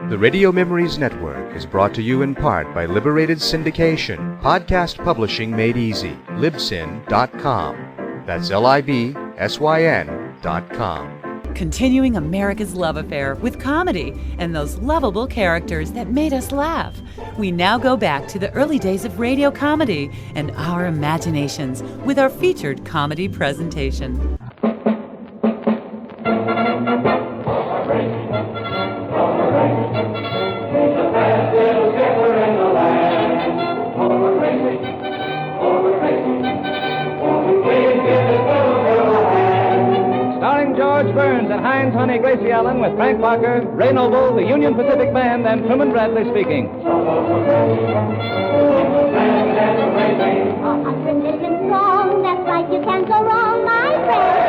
The Radio Memories Network is brought to you in part by Liberated Syndication, podcast publishing made easy, libsyn.com. That's LIBSYN.com. Continuing America's love affair with comedy and those lovable characters that made us laugh. We now go back to the early days of radio comedy and our imaginations with our featured comedy presentation. Honey Gracie Allen with Frank Parker, Ray Noble, the Union Pacific Band, and Truman Bradley speaking. A tradition song, that's right, you can't go wrong, my friend.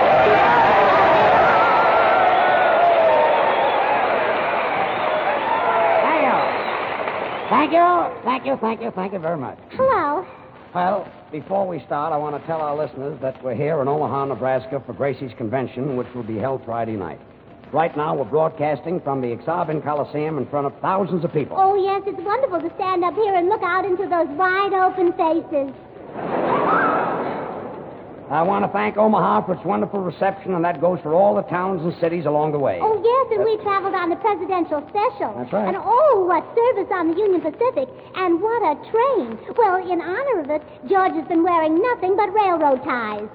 Thank you very much. Hello. Well, before we start, I want to tell our listeners that we're here in Omaha, Nebraska for Gracie's convention, which will be held Friday night. Right now, we're broadcasting from the Exarban Coliseum in front of thousands of people. Oh, yes, it's wonderful to stand up here and look out into those wide open faces. I want to thank Omaha for its wonderful reception, and that goes for all the towns and cities along the way. Oh, yes, and we traveled on the presidential special. That's right. And oh, what service on the Union Pacific, and what a train. Well, in honor of it, George has been wearing nothing but railroad ties.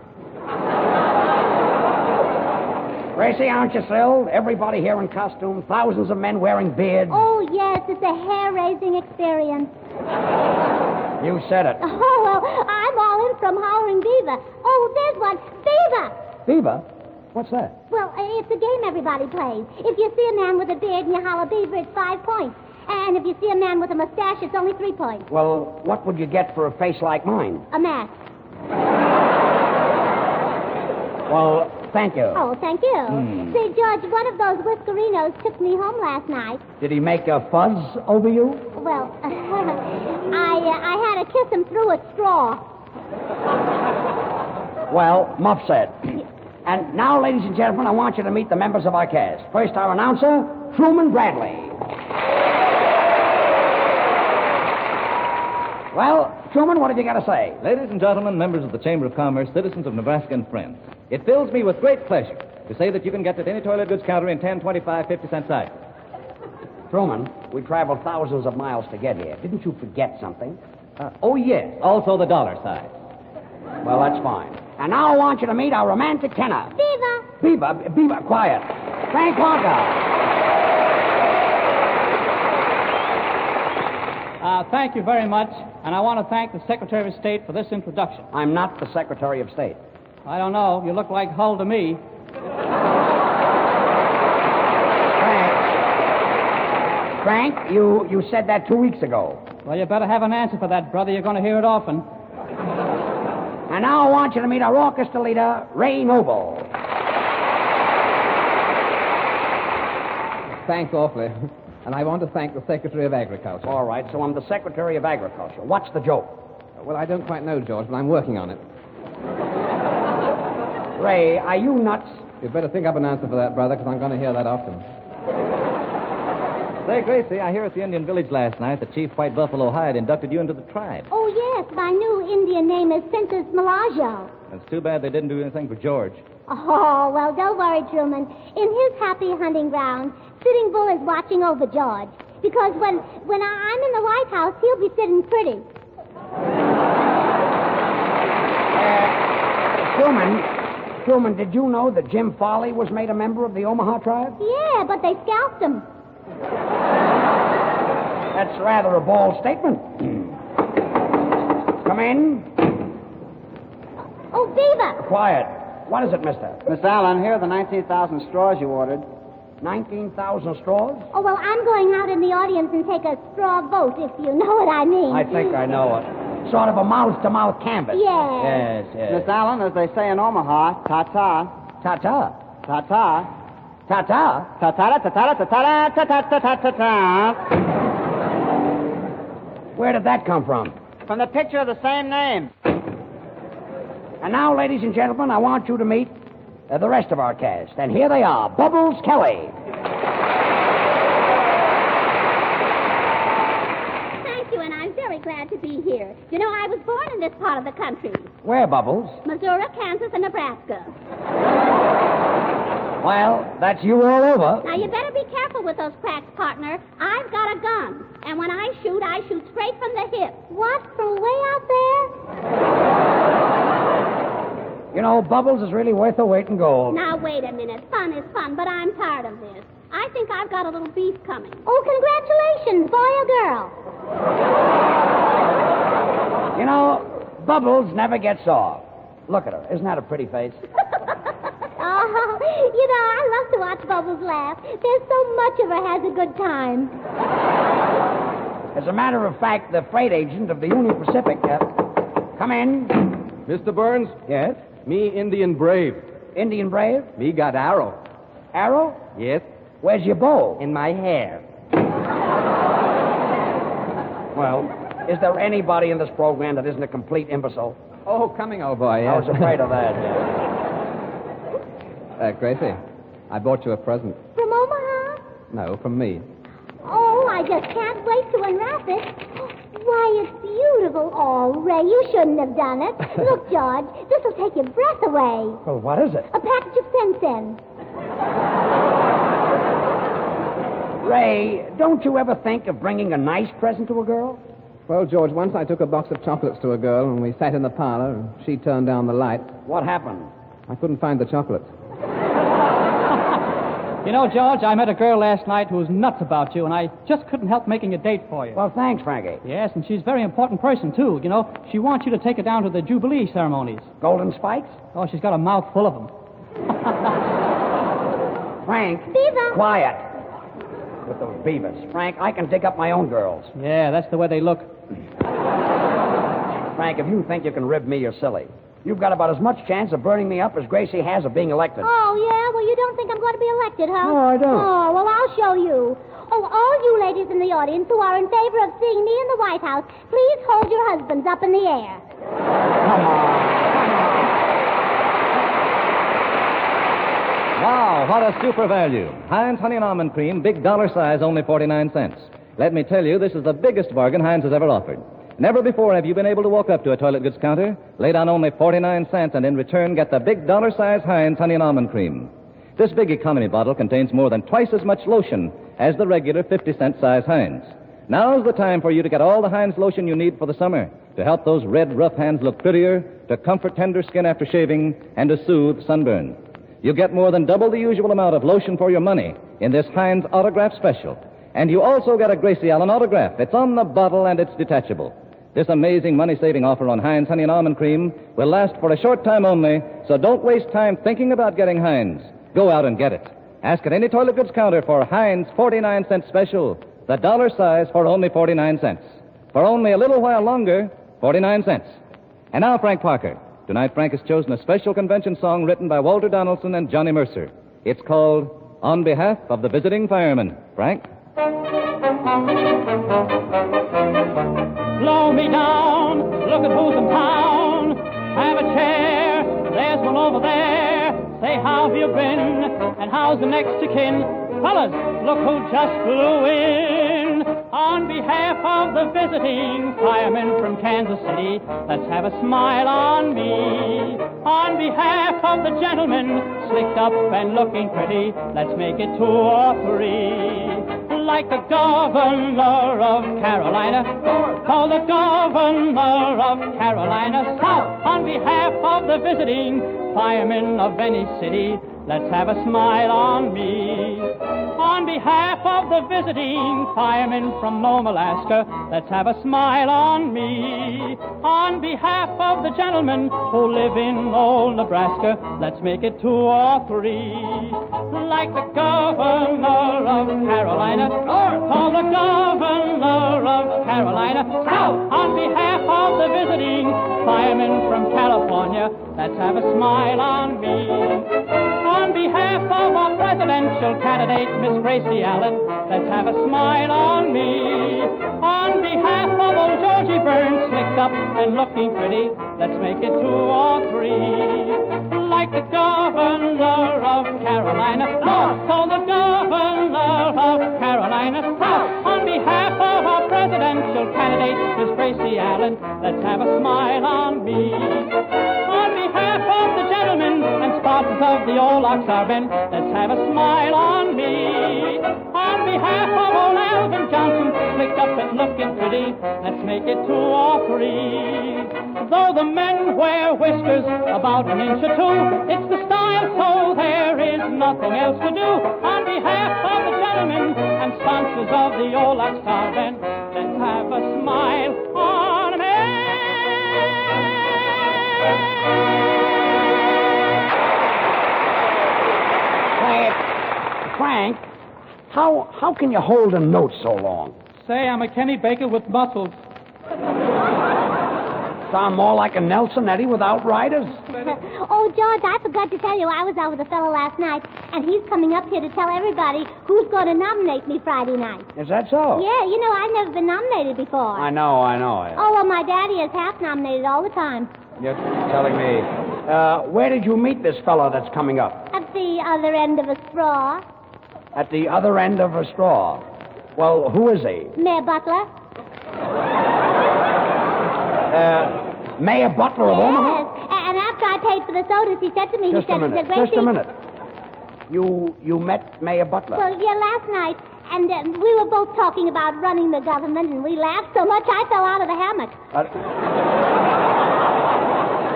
Gracie, aren't you thrilled? Everybody here in costume, thousands of men wearing beards. Oh, yes, it's a hair-raising experience. You said it. Oh, well, I'm all in from Howling Beaver. Oh, there's one. Beaver! Beaver? What's that? Well, it's a game everybody plays. If you see a man with a beard and you holler Beaver, it's 5 points. And if you see a man with a mustache, it's only 3 points. Well, what would you get for a face like mine? A mask. Well, thank you. Oh, thank you. Say, George, one of those whiskerinos took me home last night. Did he make a fuzz over you? Well, I had to kiss him through a straw. Well, Muff said. And now, ladies and gentlemen, I want you to meet the members of our cast. First, our announcer, Truman Bradley. Well, Truman, what have you got to say? Ladies and gentlemen, members of the Chamber of Commerce, citizens of Nebraska and friends, it fills me with great pleasure to say that you can get at any toilet goods counter in 10, 25, 50-cent sizes. Truman, we traveled thousands of miles to get here. Didn't you forget something? Oh, yes, also the dollar size. Well, that's fine. And now I want you to meet our romantic tenor. Beaver! Beaver, quiet. Frank Parker. Thank you very much, and I want to thank the Secretary of State for this introduction. I'm not the Secretary of State. I don't know. You look like Hull to me. Frank, you said that 2 weeks ago. Well, you better have an answer for that, brother. You're going to hear it often. And now I want you to meet our orchestra leader, Ray Noble. Thanks awfully. And I want to thank the Secretary of Agriculture. All right, so I'm the Secretary of Agriculture. What's the joke? Well, I don't quite know, George, but I'm working on it. Ray, are you nuts? You'd better think up an answer for that, brother, because I'm going to hear that often. Say, Gracie, I hear at the Indian village last night that Chief White Buffalo Hide inducted you into the tribe. Oh, yes, my new Indian name is Princess Malajo. It's too bad they didn't do anything for George. Oh, well, don't worry, Truman. In his happy hunting ground, Sitting Bull is watching over George. Because when I'm in the White House, he'll be sitting pretty. Truman, did you know that Jim Farley was made a member of the Omaha tribe? Yeah, but they scalped him. That's rather a bold statement. Come in. Oh, Beaver! Quiet. What is it, mister? Miss Allen, here are the 19,000 straws you ordered. 19,000 straws? Oh, well, I'm going out in the audience and take a straw vote, if you know what I mean. I think I know it. Sort of a mouth-to-mouth canvas. Yes. Yes. Miss Allen, as they say in Omaha, ta-ta. Ta-ta. Ta-ta. Ta-ta. Ta-ta, ta-ta, ta-ta, ta-ta, ta-ta. Where did that come from? From the picture of the same name. And now, ladies and gentlemen, I want you to meet the rest of our cast. And here they are, Bubbles Kelly. glad to be here. You know, I was born in this part of the country. Where, Bubbles? Missouri, Kansas, and Nebraska. Well, that's you all over. Now, you better be careful with those cracks, partner. I've got a gun. And when I shoot straight from the hip. What? From way out there? You know, Bubbles is really worth the weight in gold. Now, wait a minute. Fun is fun, but I'm tired of this. I think I've got a little beef coming. Oh, congratulations, boy or girl? You know, Bubbles never gets off. Look at her. Isn't that a pretty face? Oh, you know, I love to watch Bubbles laugh. There's so much of her has a good time. As a matter of fact, the freight agent of the Union Pacific... come in. Mr. Burns? Yes? Me Indian Brave. Indian Brave? Me got arrow. Arrow? Yes? Where's your bow? In my hair. Well, is there anybody in this program that isn't a complete imbecile? Oh, coming, old boy. I was afraid of that. Gracie, I bought you a present. From Omaha? No, from me. Oh, I just can't wait to unwrap it. Why, it's beautiful. Oh, Ray, you shouldn't have done it. Look, George, this will take your breath away. Well, what is it? A package of Sen-Sen. Ray, don't you ever think of bringing a nice present to a girl? Well, George, once I took a box of chocolates to a girl, and we sat in the parlor, and she turned down the light. What happened? I couldn't find the chocolates. You know, George, I met a girl last night who was nuts about you, and I just couldn't help making a date for you. Well, thanks, Frankie. Yes, and she's a very important person, too. You know, she wants you to take her down to the Jubilee ceremonies. Golden spikes? Oh, she's got a mouth full of them. Frank. Beaver. Quiet. With those beavers. Frank, I can dig up my own girls. Yeah, that's the way they look. Frank, if you think you can rib me, you're silly. You've got about as much chance of burning me up as Gracie has of being elected. Oh, yeah? Well, you don't think I'm going to be elected, huh? No, I don't. Oh, well, I'll show you. Oh, all you ladies in the audience who are in favor of seeing me in the White House, please hold your husbands up in the air. Come on. Wow, what a super value. Heinz Honey and Almond Cream, big dollar size, only 49 cents. Let me tell you, this is the biggest bargain Heinz has ever offered. Never before have you been able to walk up to a toilet goods counter, lay down only 49 cents, and in return get the big dollar size Heinz Honey and Almond Cream. This big economy bottle contains more than twice as much lotion as the regular 50-cent size Heinz. Now's the time for you to get all the Heinz lotion you need for the summer, to help those red, rough hands look prettier, to comfort tender skin after shaving, and to soothe sunburn. You get more than double the usual amount of lotion for your money in this Heinz Autograph Special. And you also get a Gracie Allen autograph. It's on the bottle and it's detachable. This amazing money-saving offer on Heinz Honey and Almond Cream will last for a short time only, so don't waste time thinking about getting Heinz. Go out and get it. Ask at any toilet goods counter for Heinz 49-cent special, the dollar size for only 49 cents. For only a little while longer, 49 cents. And now, Frank Parker. Tonight, Frank has chosen a special convention song written by Walter Donaldson and Johnny Mercer. It's called On Behalf of the Visiting Fireman. Frank? Blow me down, look at who's in town. Have a chair, there's one over there. Say, how have you been, and how's the next of kin? Fellas, look who just flew in. On behalf of the visiting firemen from Kansas City, let's have a smile on me. On behalf of the gentlemen, slicked up and looking pretty, let's make it 2 or 3. Like the governor of Carolina, call the governor of Carolina South. On behalf of the visiting firemen of any city, let's have a smile on me. On behalf of the visiting firemen from Nome, Alaska, let's have a smile on me. On behalf of the gentlemen who live in old Nebraska, let's make it 2 or 3. Like the governor of Carolina, call the governor of Carolina South. On behalf of the visiting firemen from California, let's have a smile on me. On behalf of our presidential candidate, Miss Gracie Allen, let's have a smile on me. On behalf of old Georgie Burns, slicked up and looking pretty, let's make it 2 or 3. Like the governor of Carolina North, call the governor of Carolina South. On behalf of our presidential candidate, Miss Gracie chances of the old ox are bent. Let's have a smile on me. On behalf of old Alvin Johnson, slicked up and looking pretty, let's make it 2 or 3. Though the men wear whiskers about an inch or 2, it's the style, so there is nothing else to do. On behalf of the gentlemen and sponsors of the old ox are bent, let's have a smile on me. Frank, how can you hold a note so long? Say, I'm a Kenny Baker with muscles. Sound more like a Nelson Eddy without riders. Oh, George, I forgot to tell you, I was out with a fellow last night, and he's coming up here to tell everybody who's going to nominate me Friday night. Is that so? Yeah, you know, I've never been nominated before. I know. Oh, well, my daddy is half nominated all the time. You're telling me. Where did you meet this fellow that's coming up? At the other end of a straw. At the other end of a straw. Well, who is he? Mayor Butler. Mayor Butler of Omaha? Yes, and after I paid for the sodas, he said to me, Just a minute. You met Mayor Butler? Well, yeah, last night, and we were both talking about running the government, and we laughed so much I fell out of the hammock.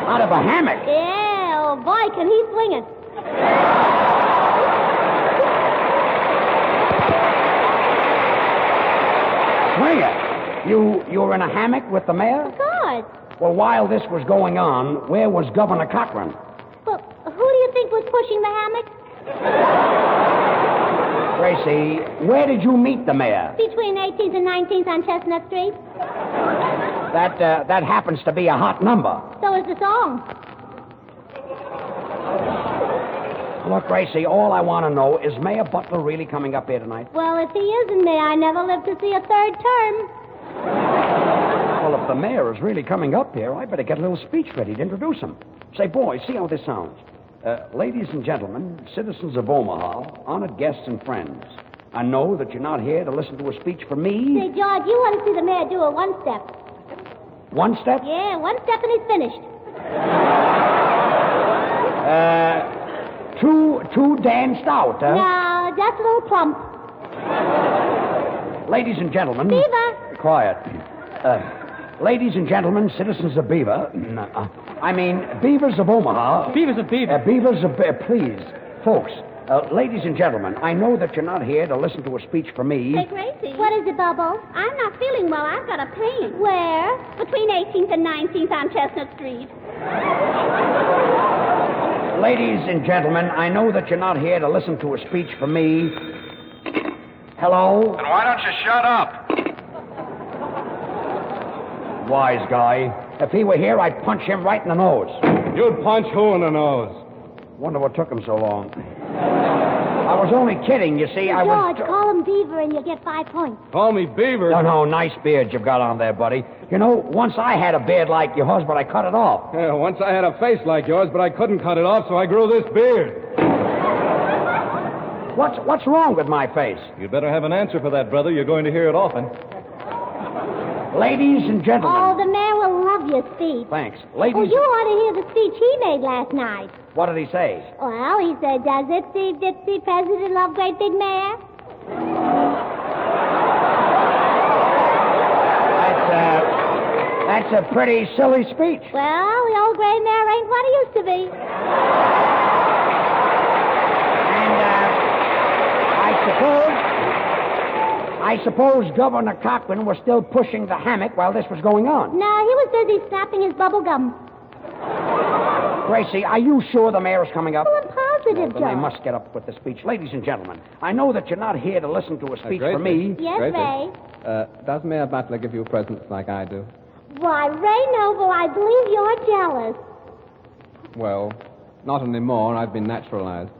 Out of a hammock? Yeah, oh boy, can he swing it. Swing it? You were in a hammock with the mayor? Of course. Well, while this was going on, where was Governor Cochran? Well, who do you think was pushing the hammock? Gracie, where did you meet the mayor? Between 18th and 19th on Chestnut Street. That happens to be a hot number. So is the song. Look, Gracie, all I want to know is Mayor Butler really coming up here tonight? Well, if he isn't, may I never live to see a third term. Well, if the mayor is really coming up here, I better get a little speech ready to introduce him. Say, boys, see how this sounds. Ladies and gentlemen, citizens of Omaha, honored guests and friends, I know that you're not here to listen to a speech from me. Say, George, you want to see the mayor do a one-step. One step? Yeah, one step and he's finished. Too danced out, huh? No, just a little plump. Ladies and gentlemen... Beaver. Quiet. Ladies and gentlemen, citizens of Beaver... Beavers of Omaha... Beavers of Beaver. Beavers of... please, folks. Ladies and gentlemen, I know that you're not here to listen to a speech from me. Hey, Gracie. What is it, Bubble? I'm not feeling well. I've got a pain. Where? Between 18th and 19th on Chestnut Street. Ladies and gentlemen, I know that you're not here to listen to a speech from me. Hello? Then why don't you shut up? Wise guy. If he were here, I'd punch him right in the nose. You'd punch who in the nose? Wonder what took him so long. I was only kidding, you see. George, call him Beaver and you'll get 5 points. Call me Beaver? No, nice beard you've got on there, buddy. You know, once I had a beard like yours, but I cut it off. Yeah, once I had a face like yours, but I couldn't cut it off, so I grew this beard. What's wrong with my face? You'd better have an answer for that, brother. You're going to hear it often. Ladies and gentlemen. Oh, the mayor will love your speech. Thanks. Oh, you ought to hear the speech he made last night. What did he say? Well, he said, does Itsy Bitsy President love great big mayor? That's a pretty silly speech. Well, the old gray mayor ain't what he used to be. And, I suppose Governor Cochran was still pushing the hammock while this was going on. No, he was busy snapping his bubble gum. Gracie, are you sure the mayor is coming up? Oh, I'm positive, Then they John. must get up with the speech. Ladies and gentlemen, I know that you're not here to listen to a speech from me. Yes, Ray. Does Mayor Butler give you presents like I do? Why, Ray Noble, I believe you're jealous. Well, not anymore. I've been naturalized.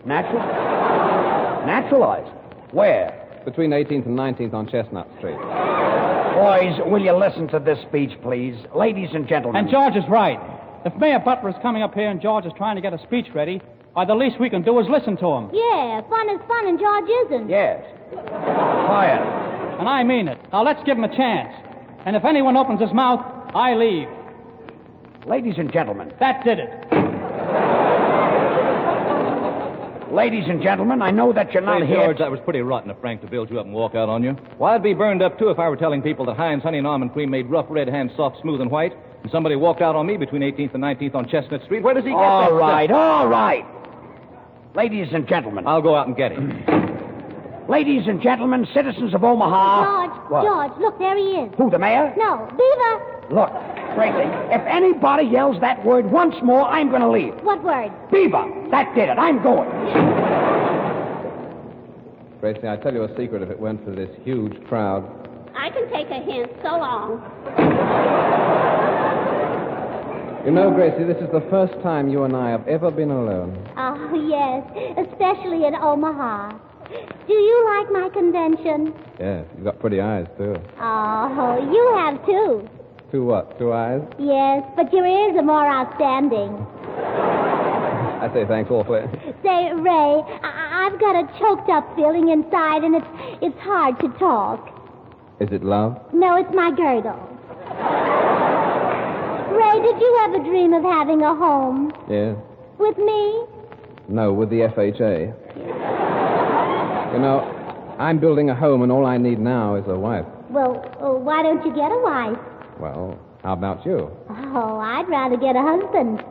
Naturalized? Where? Between 18th and 19th on Chestnut Street. Boys, will you listen to this speech, please? Ladies and gentlemen. And George is right. If Mayor Butler is coming up here and George is trying to get a speech ready, why, the least we can do is listen to him. Yeah, fun is fun and George isn't. Yes. Quiet. And I mean it. Now, let's give him a chance. And if anyone opens his mouth, I leave. Ladies and gentlemen. That did it. Ladies and gentlemen, I know that you're not Say, here... George, that was pretty rotten of Frank to build you up and walk out on you. Well, I'd be burned up, too, if I were telling people that Heinz Honey and Almond Cream made rough red hands soft, smooth, and white, and somebody walked out on me between 18th and 19th on Chestnut Street. Where does he get that All right, stuff? all right. Ladies and gentlemen. I'll go out and get him. Ladies and gentlemen, citizens of Omaha... George, What? George, look, there he is. Who, the mayor? No, Beaver. Look, Tracy, if anybody yells that word once more, I'm going to leave. What word? Beaver. That did it. I'm going. Gracie, I tell you a secret. If it weren't for this huge crowd... I can take a hint. So long. You know, Gracie, this is the first time you and I have ever been alone. Oh, yes, especially in Omaha. Do you like my convention? Yes, you've got pretty eyes, too. Oh, you have too. Two what? 2 eyes? Yes, but your ears are more outstanding. I say thanks awfully. Say, Ray, I've got a choked up feeling inside, and it's hard to talk. Is it love? No, it's my girdle. Ray, did you ever dream of having a home? Yes. With me? No, with the FHA. You know, I'm building a home, and all I need now is a wife. Well, why don't you get a wife? Well, how about you? Oh, I'd rather get a husband.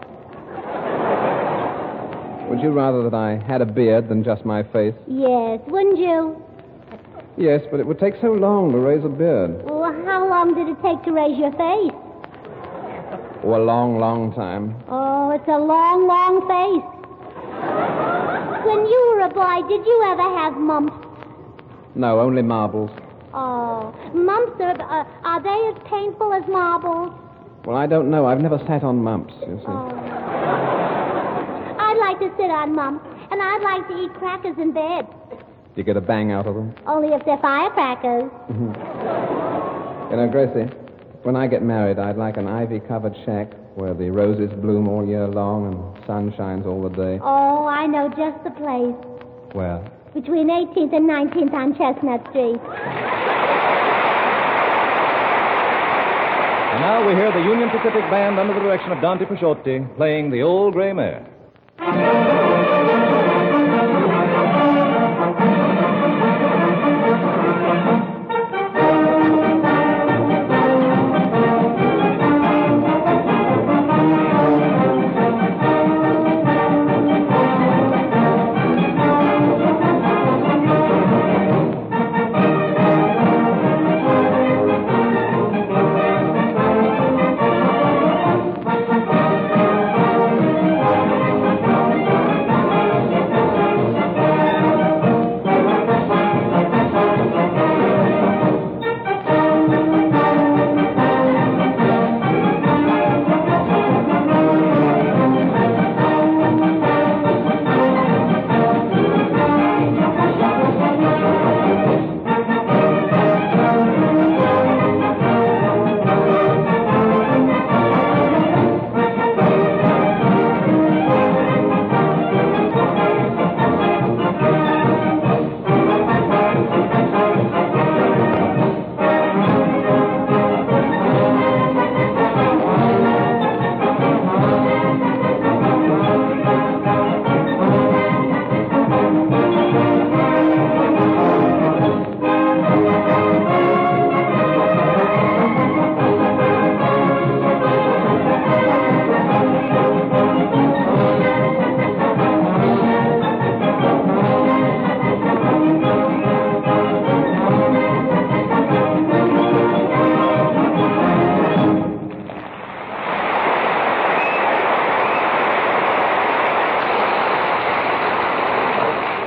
Would you rather that I had a beard than just my face? Yes, wouldn't you? Yes, but it would take so long to raise a beard. Well, how long did it take to raise your face? Oh, a long, long time. Oh, it's a long, long face. When you were a boy, did you ever have mumps? No, only marbles. Oh, mumps are they as painful as marbles? Well, I don't know. I've never sat on mumps, you see. Oh. I'd like to sit on mumps, and I'd like to eat crackers in bed. Do you get a bang out of them? Only if they're firecrackers. You know, Gracie, when I get married, I'd like an ivy-covered shack where the roses bloom all year long and sun shines all the day. Oh, I know just the place. Where? Between 18th and 19th on Chestnut Street. And now we hear the Union Pacific Band under the direction of Dante Pisciotti playing The Old Gray Mare.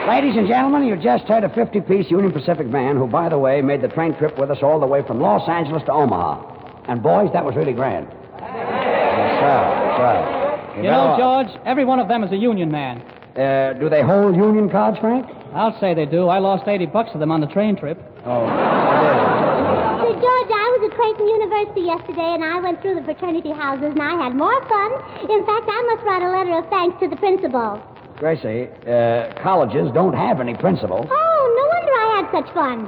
Ladies and gentlemen, you just heard a 50-piece Union Pacific band who, by the way, made the train trip with us all the way from Los Angeles to Omaha. And, boys, that was really grand. Yes, sir. You know, George, every one of them is a union man. Do they hold union cards, Frank? I'll say they do. I lost $80 to them on the train trip. Oh, Say, George, I was at Creighton University yesterday, and I went through the fraternity houses, and I had more fun. In fact, I must write a letter of thanks to the principal. Gracie, colleges don't have any principal. Oh, no wonder I had such fun.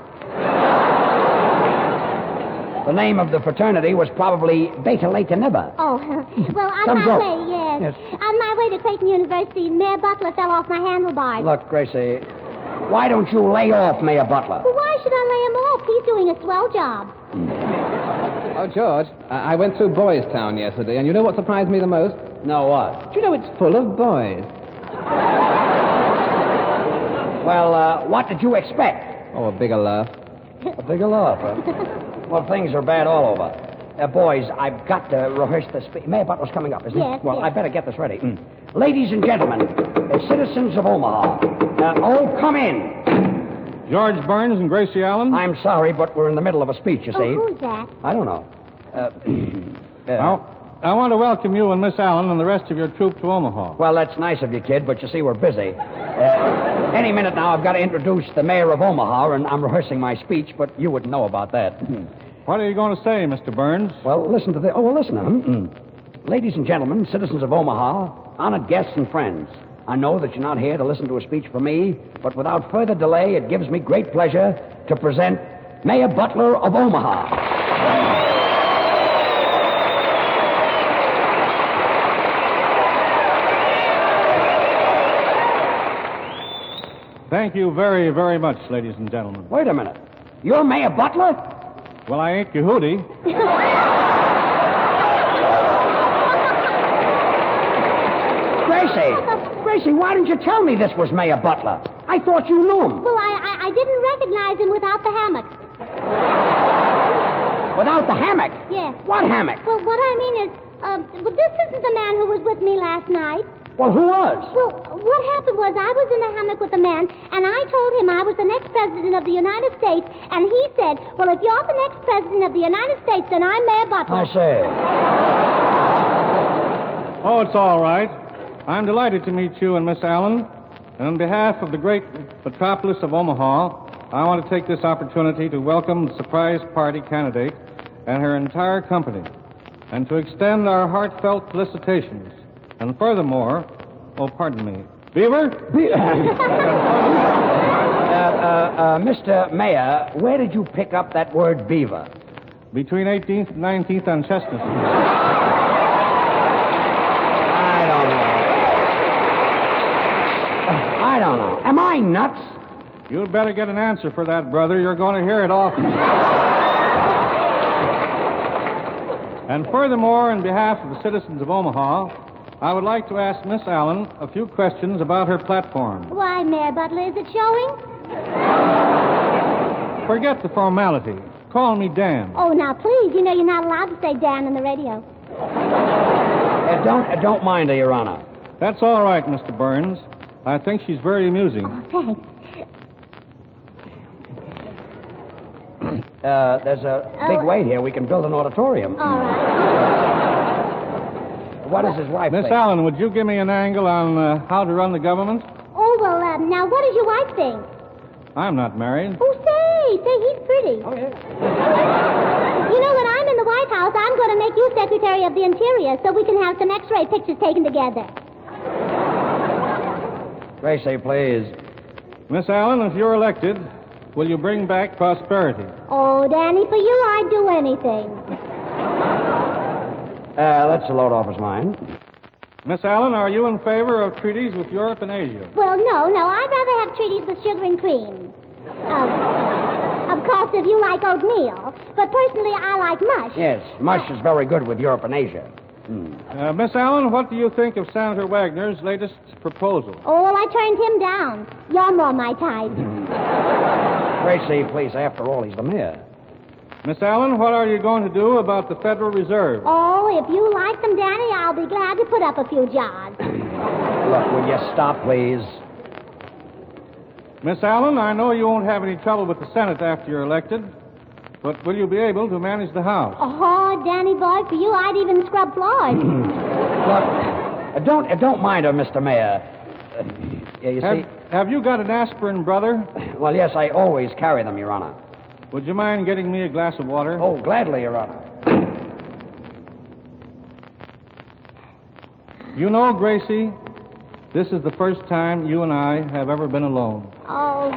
The name of the fraternity was probably Beta Lata Nibba. Oh, well, on Some my joke. way, yes. Yes. Yes. On my way to Creighton University, Mayor Butler fell off my handlebars. Look, Gracie, why don't you lay off Mayor Butler? Well, why should I lay him off? He's doing a swell job. Oh, George, I went through Boys Town yesterday, and you know what surprised me the most? No, what? Do you know it's full of boys? Well, what did you expect? Oh, a bigger laugh. A bigger laugh, huh? Well, things are bad all over. Boys, I've got to rehearse the speech. Mayor Butler's coming up, isn't Yes, he? Well, yes. I better get this ready. Ladies and gentlemen, citizens of Omaha, come in. George Burns and Gracie Allen? I'm sorry, but we're in the middle of a speech, you see. Oh, who's that? I don't know. I want to welcome you and Miss Allen and the rest of your troop to Omaha. Well, that's nice of you, kid, but you see, we're busy. Any minute now, I've got to introduce the mayor of Omaha, and I'm rehearsing my speech, but you wouldn't know about that. What are you going to say, Mr. Burns? Well, listen to this. Oh, well, listen. Ladies and gentlemen, citizens of Omaha, honored guests and friends, I know that you're not here to listen to a speech from me, but without further delay, it gives me great pleasure to present Mayor Butler of Omaha. Thank you very, very much, ladies and gentlemen. Wait a minute. You're Mayor Butler? Well, I ain't Yehudi. Gracie, why didn't you tell me this was Mayor Butler? I thought you knew him. Well, I didn't recognize him without the hammock. Without the hammock? Yes. What hammock? Well, what I mean is, this isn't the man who was with me last night. Well, who was? Well, what happened was I was in the hammock with a man, and I told him I was the next president of the United States, and he said, well, if you're the next president of the United States, then I'm Mayor Butler. I say. Oh, it's all right. I'm delighted to meet you and Miss Allen. And on behalf of the great metropolis of Omaha, I want to take this opportunity to welcome the surprise party candidate and her entire company, and to extend our heartfelt felicitations. And furthermore, oh, pardon me, Beaver? Mr. Mayor, where did you pick up that word beaver? Between 18th and 19th on Chestnut Street. I don't know. Am I nuts? You'd better get an answer for that, brother. You're going to hear it often. And furthermore, on behalf of the citizens of Omaha, I would like to ask Miss Allen a few questions about her platform. Why, Mayor Butler, is it showing? Forget the formality. Call me Dan. Oh, now, please, you know you're not allowed to say Dan on the radio. Don't mind her, Your Honor. That's all right, Mr. Burns. I think she's very amusing. Oh, thanks. There's a big wait here. We can build an auditorium. All right. What does his wife Miss think? Allen, would you give me an angle on how to run the government? Oh, well, now, what does your wife think? I'm not married. Oh, say, he's pretty. Oh, yeah. You know, when I'm in the White House, I'm going to make you Secretary of the Interior so we can have some X-ray pictures taken together. Gracie, please. Miss Allen, if you're elected, will you bring back prosperity? Oh, Danny, for you, I'd do anything. That's a load off his mind. Miss Allen, are you in favor of treaties with Europe and Asia? Well, no, I'd rather have treaties with sugar and cream. Of course, if you like oatmeal. But personally, I like mush. Yes, mush is very good with Europe and Asia. Miss Allen, what do you think of Senator Wagner's latest proposal? Oh, well, I turned him down. You're more my type. Gracie, please, after all, he's the mayor. Miss Allen, what are you going to do about the Federal Reserve? Oh, if you like them, Danny, I'll be glad to put up a few jars. Look, will you stop, please? Miss Allen, I know you won't have any trouble with the Senate after you're elected, but will you be able to manage the House? Oh, Danny boy, for you, I'd even scrub floors. Look, don't mind her, Mr. Mayor. You see... Have you got an aspirin, brother? Well, yes, I always carry them, Your Honor. Would you mind getting me a glass of water? Oh, gladly, Your Honor. You know, Gracie, this is the first time you and I have ever been alone. Oh.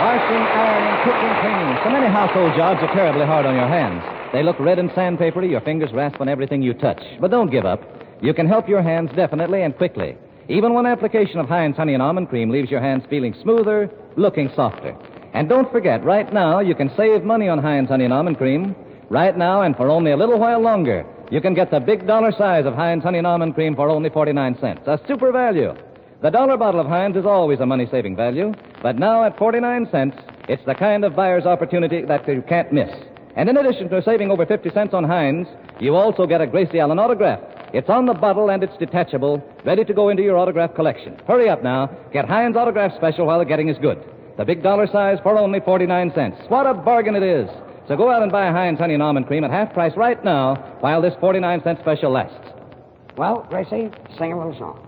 Washing, ironing, cooking, cleaning. So many household jobs are terribly hard on your hands. They look red and sandpapery, your fingers rasp on everything you touch. But don't give up. You can help your hands definitely and quickly. Even one application of Heinz Honey and Almond Cream leaves your hands feeling smoother, looking softer. And don't forget, right now, you can save money on Heinz Honey and Almond Cream. Right now, and for only a little while longer, you can get the big dollar size of Heinz Honey and Almond Cream for only 49 cents. A super value. The dollar bottle of Heinz is always a money-saving value, but now at 49 cents, it's the kind of buyer's opportunity that you can't miss. And in addition to saving over 50 cents on Heinz, you also get a Gracie Allen autograph. It's on the bottle and it's detachable, ready to go into your autograph collection. Hurry up now. Get Heinz Autograph Special while the getting is good. The big dollar size for only 49 cents. What a bargain it is. So go out and buy Heinz Honey and Almond Cream at half price right now while this 49-cent special lasts. Well, Gracie, sing a little song.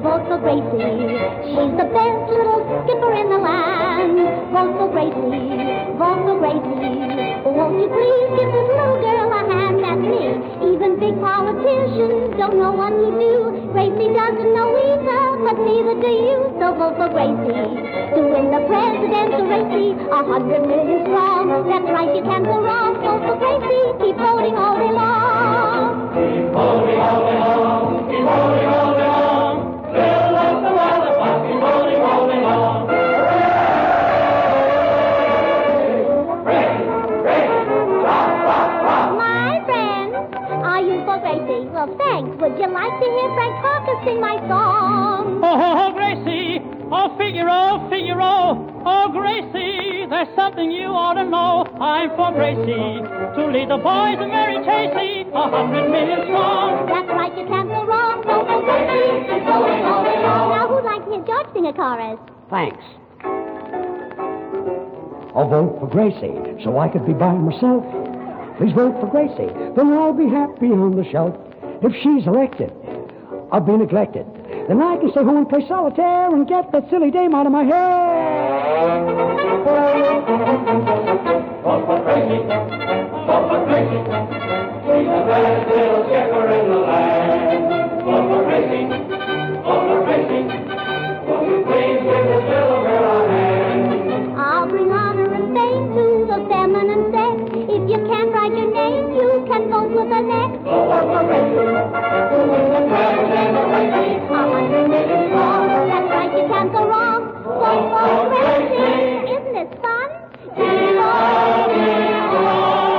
Vote for Gracie. She's the best little skipper in the land. Vote for Gracie. Vote for Gracie. Won't you please give this little girl a hand? That's me. Even big politicians don't know what to do. Gracie doesn't know either, but neither do you. So vote for Gracie. To win the presidential race, 100 million strong. That's right, you can't go wrong. Vote for Gracie. Keep voting all day long. Keep voting all day long. Keep voting all day long. Fill up the ballot box. Keep voting all day long. My friend, are you for Gracie? Well, thanks. Would you like to hear Frank Hawkins sing my song? Oh, Gracie. Oh, Figaro, Figaro. Oh, Gracie, there's something you ought to know. I'm for Gracie, to lead the boys of Mary Chasey, 100 million strong. That's right, you can't go wrong. Vote for Gracie. Keep voting all day long. Now, who'd like to hear George sing a chorus? Thanks. I'll vote for Gracie so I could be by myself. Please vote for Gracie, then I'll be happy on the shelf. If she's elected, I'll be neglected. Then I can stay home and play solitaire and get that silly dame out of my hair. Vote for Gracie. Vote for Gracie. She's the best little skipper in the land. Vote for Gracie. Vote for Gracie. Won't you please give this little girl a hand? I'll bring honor and fame to the feminine sex. If you can't write your name, you can vote with the next. Vote for Gracie. To win the presidential race, 100 million strong. That's right, you can't go wrong. Vote for Gracie. Isn't this fun? Keep voting all day long.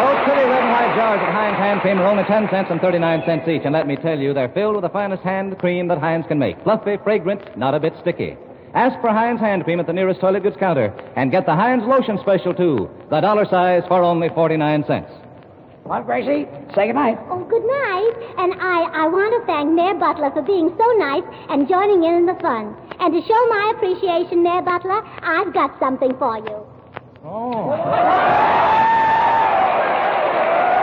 Those pretty red and white jars of Heinz hand cream are only 10 cents and 39 cents each, and let me tell you, they're filled with the finest hand cream that Heinz can make. Fluffy, fragrant, not a bit sticky. Ask for Heinz hand cream at the nearest toilet goods counter, and get the Heinz lotion special, too, the dollar size for only 49 cents. Well, Gracie, say goodnight. Oh, good night. And I want to thank Mayor Butler for being so nice and joining in the fun. And to show my appreciation, Mayor Butler, I've got something for you. Oh.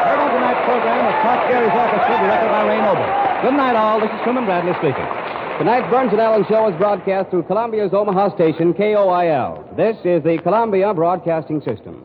Heard on tonight's program was Clark Gary's Orchestra, directed by Ray Noble. Good night, all. This is Truman Bradley speaking. Tonight's Burns and Allen Show is broadcast through Columbia's Omaha station, KOIL. This is the Columbia Broadcasting System.